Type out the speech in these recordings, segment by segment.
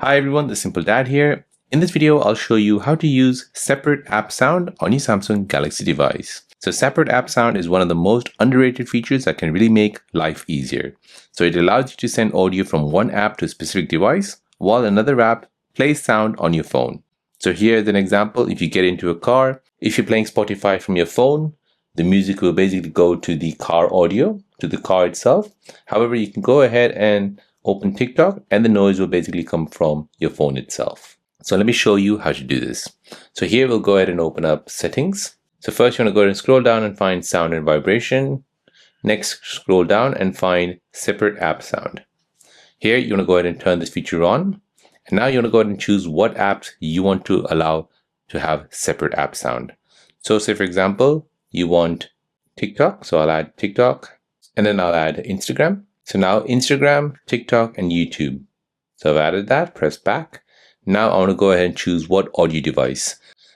Hi everyone, the Simple Dad here. In this video, I'll show you how to use separate app sound on your Samsung Galaxy device. So separate app sound is one of the most underrated features that can really make life easier. So it allows you to send audio from one app to a specific device while another app plays sound on your phone. So here's an example. If you get into a car, if you're playing Spotify from your phone, the music will basically go to the car audio, to the car itself. However, you can go ahead and open TikTok and the noise will basically come from your phone itself. So let me show you how to do this. So here we'll go ahead and open up settings. So first you want to go ahead and scroll down and find sound and vibration. Next, scroll down and find separate app sound. Here you want to go ahead and turn this feature on. And now you want to go ahead and choose what apps you want to allow to have separate app sound. So say for example, you want TikTok. So I'll add TikTok and then I'll add Instagram. So now Instagram, TikTok, and YouTube. So I've added that, press back. Now I want to go ahead and choose what audio device.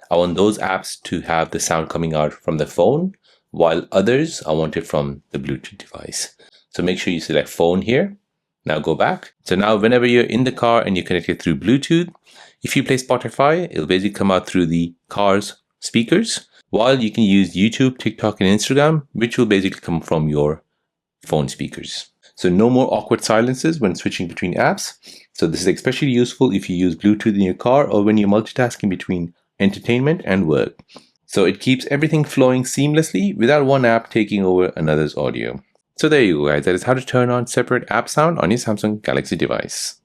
I want those apps to have the sound coming out from the phone, while others, I want it from the Bluetooth device. So make sure you select phone here. Now go back. So now whenever you're in the car and you're connected through Bluetooth, if you play Spotify, it'll basically come out through the car's speakers, while you can use YouTube, TikTok, and Instagram, which will basically come from your phone speakers. So no more awkward silences when switching between apps. So this is especially useful if you use Bluetooth in your car or when you're multitasking between entertainment and work. So it keeps everything flowing seamlessly without one app taking over another's audio. So there you go guys, that is how to turn on separate app sound on your Samsung Galaxy device.